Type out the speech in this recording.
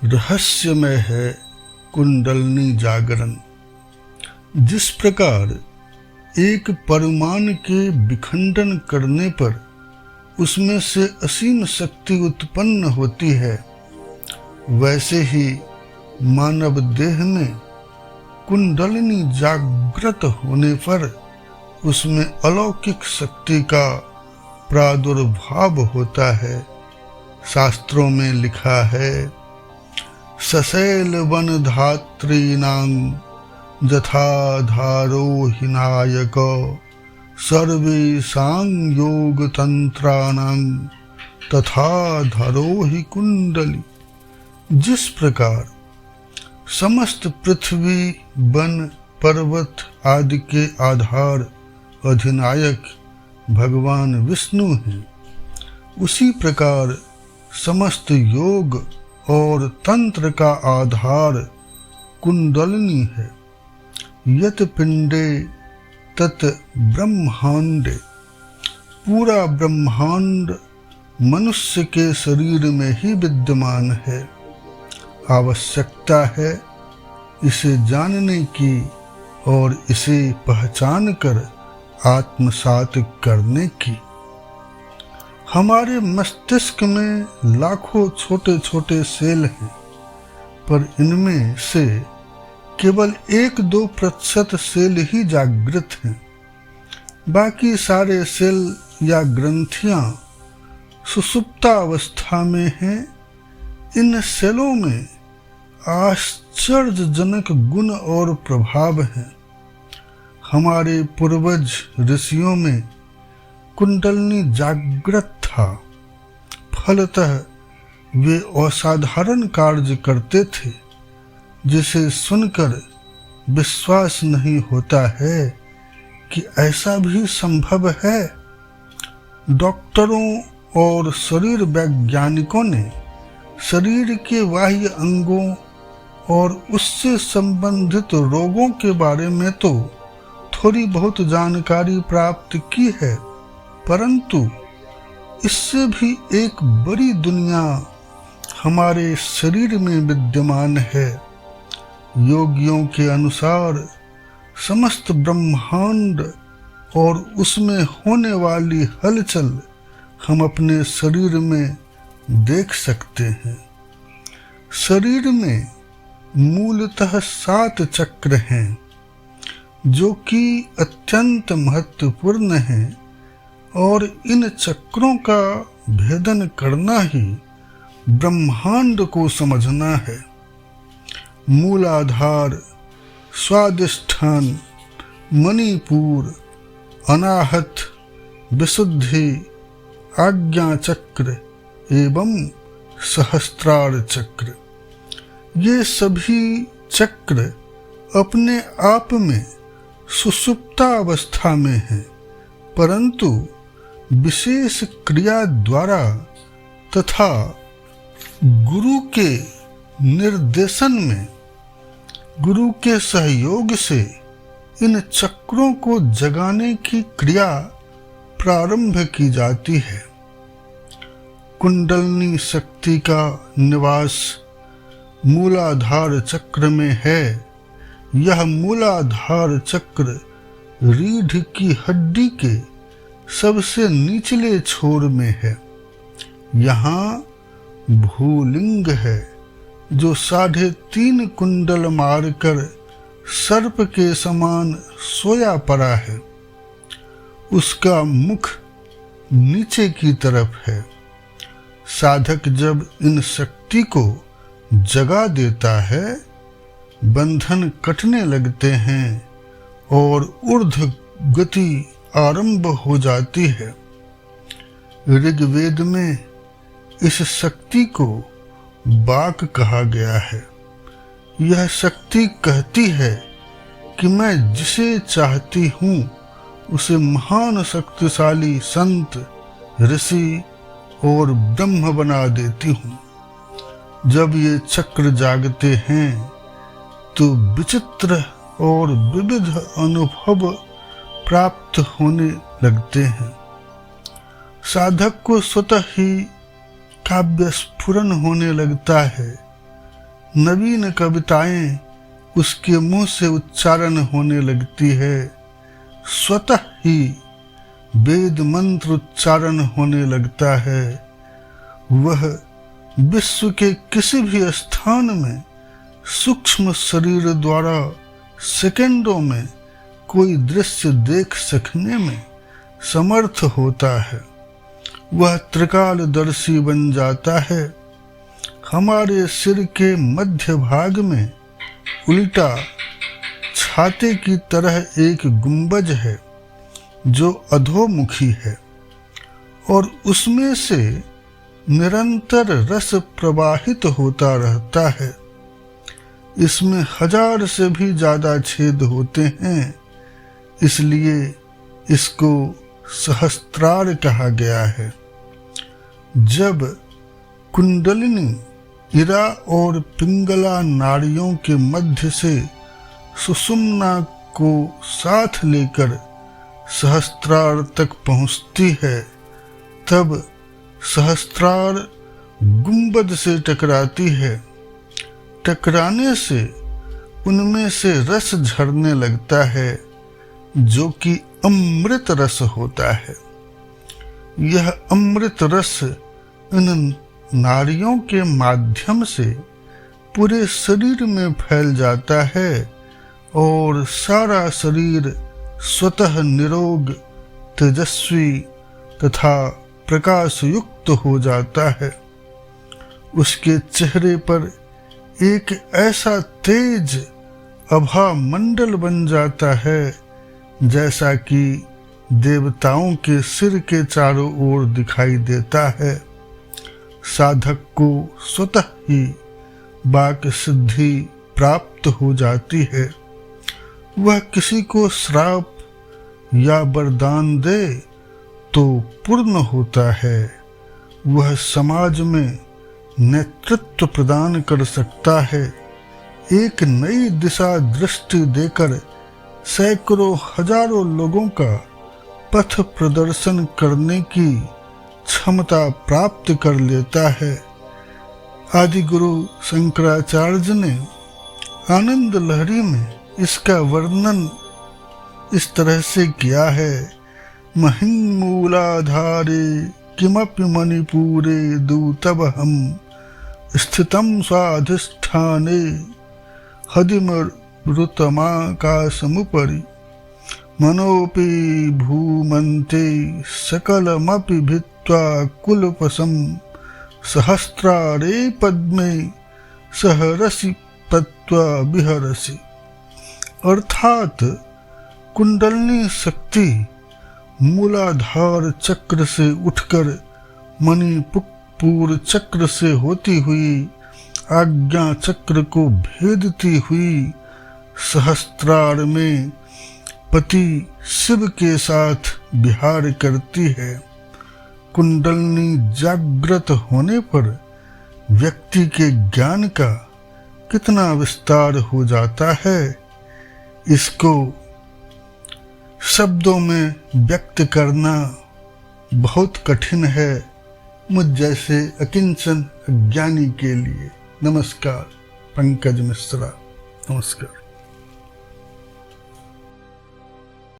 रहस्यमय है कुंडलनी जागरण। जिस प्रकार एक परमाणु के विखंडन करने पर उसमें से असीम शक्ति उत्पन्न होती है, वैसे ही मानव देह में कुंडलिनी जागृत होने पर उसमें अलौकिक शक्ति का प्रादुर्भाव होता है। शास्त्रों में लिखा है, सशैल वन धात्रीनां जथाधारो हिनायक सर्वेषां योग तंत्राणां तथा धरो ही कुंडली। जिस प्रकार समस्त पृथ्वी वन पर्वत आदि के आधार अधिनायक भगवान विष्णु हैं, उसी प्रकार समस्त योग और तंत्र का आधार कुंडलिनी है। यत पिंडे तत ब्रह्मांडे। पूरा ब्रह्मांड मनुष्य के शरीर में ही विद्यमान है। आवश्यकता है इसे जानने की और इसे पहचान कर आत्मसात करने की। हमारे मस्तिष्क में लाखों छोटे छोटे सेल हैं, पर इनमें से केवल 1-2% सेल ही जागृत हैं। बाकी सारे सेल या ग्रंथियां सुषुप्तावस्था में हैं। इन सेलों में आश्चर्यजनक गुण और प्रभाव हैं। हमारे पूर्वज ऋषियों में कुंडलिनी जागृत था, फलतः वे असाधारण कार्य करते थे, जिसे सुनकर विश्वास नहीं होता है कि ऐसा भी संभव है। डॉक्टरों और शरीर वैज्ञानिकों ने शरीर के बाह्य अंगों और उससे संबंधित रोगों के बारे में तो थोड़ी बहुत जानकारी प्राप्त की है, परंतु इससे भी एक बड़ी दुनिया हमारे शरीर में विद्यमान है। योगियों के अनुसार समस्त ब्रह्मांड और उसमें होने वाली हलचल हम अपने शरीर में देख सकते हैं। शरीर में मूलतः 7 चक्र हैं, जो कि अत्यंत महत्वपूर्ण हैं, और इन चक्रों का भेदन करना ही ब्रह्मांड को समझना है। मूलाधार, स्वादिष्ठान, मणिपुर, अनाहत, विशुद्धि, आज्ञा चक्र एवं सहस्त्रार चक्र। ये सभी चक्र अपने आप में सुषुप्तावस्था में हैं, परंतु विशेष क्रिया द्वारा तथा गुरु के निर्देशन में, गुरु के सहयोग से इन चक्रों को जगाने की क्रिया प्रारंभ की जाती है। कुंडलिनी शक्ति का निवास मूलाधार चक्र में है। यह मूलाधार चक्र रीढ़ की हड्डी के सबसे निचले छोर में है। यहाँ भूलिंग है, जो 3.5 कुंडल मारकर सर्प के समान सोया पड़ा है। उसका मुख नीचे की तरफ है। साधक जब इन शक्ति को जगा देता है, बंधन कटने लगते हैं और ऊर्ध्व गति आरंभ हो जाती है। ऋग्वेद में इस शक्ति को वाक कहा गया है। यह शक्ति कहती है कि मैं जिसे चाहती हूँ उसे महान शक्तिशाली संत, ऋषि और ब्रह्म बना देती हूँ। जब ये चक्र जागते हैं तो विचित्र और विविध अनुभव प्राप्त होने लगते हैं। साधक को स्वतः ही काव्य स्फुरन होने लगता है। नवीन कविताएं उसके मुंह से उच्चारण होने लगती है। स्वतः ही वेद मंत्र उच्चारण होने लगता है। वह विश्व के किसी भी स्थान में सूक्ष्म शरीर द्वारा सेकंडों में कोई दृश्य देख सकने में समर्थ होता है। वह त्रिकालदर्शी बन जाता है। हमारे सिर के मध्य भाग में उल्टा छाते की तरह एक गुंबज है जो अधोमुखी है और उसमें से निरंतर रस प्रवाहित होता रहता है। इसमें 1000 से भी ज्यादा छेद होते हैं, इसलिए इसको सहस्त्रार कहा गया है। जब कुंडलिनी इरा और पिंगला नाड़ियों के मध्य से सुषुम्ना को साथ लेकर सहस्त्रार तक पहुंचती है, तब सहस्त्रार गुंबद से टकराती है। टकराने से उनमें से रस झरने लगता है जो कि अमृत रस होता है। यह अमृत रस इन नाड़ियों के माध्यम से पूरे शरीर में फैल जाता है और सारा शरीर स्वतः निरोग, तेजस्वी तथा प्रकाश युक्त हो जाता है। उसके चेहरे पर एक ऐसा तेज आभा मंडल बन जाता है जैसा कि देवताओं के सिर के चारों ओर दिखाई देता है। साधक को स्वतः ही वाक सिद्धि प्राप्त हो जाती है। वह किसी को श्राप या वरदान दे तो पूर्ण होता है। वह समाज में नेतृत्व प्रदान कर सकता है। एक नई दिशा दृष्टि देकर सैकड़ों हजारों लोगों का पथ प्रदर्शन करने की क्षमता प्राप्त कर लेता है। आदि गुरु शंकराचार्य ने आनंद लहरी में इसका वर्णन इस तरह से किया है। महिमूलाधारे किमपि मणिपुरे दूतवहम स्थितं स्वाधिष्ठाने हदिमरुतमाकाशमुपरि मनोपि भूमन्ते सकलमपि भित्त्वा कुलपसं सहस्रारे पद्मे सहरसि पत्वा विहरसि। अर्थात कुंडलिनी शक्ति मूलाधार चक्र से उठकर मणिपुर चक्र से होती हुई आज्ञा चक्र को भेदती हुई सहस्त्रार में पति शिव के साथ विहार करती है। कुंडलिनी जागृत होने पर व्यक्ति के ज्ञान का कितना विस्तार हो जाता है, इसको शब्दों में व्यक्त करना बहुत कठिन है मुझ जैसे अकिंचन अज्ञानी के लिए। नमस्कार, पंकज मिश्रा। नमस्कार।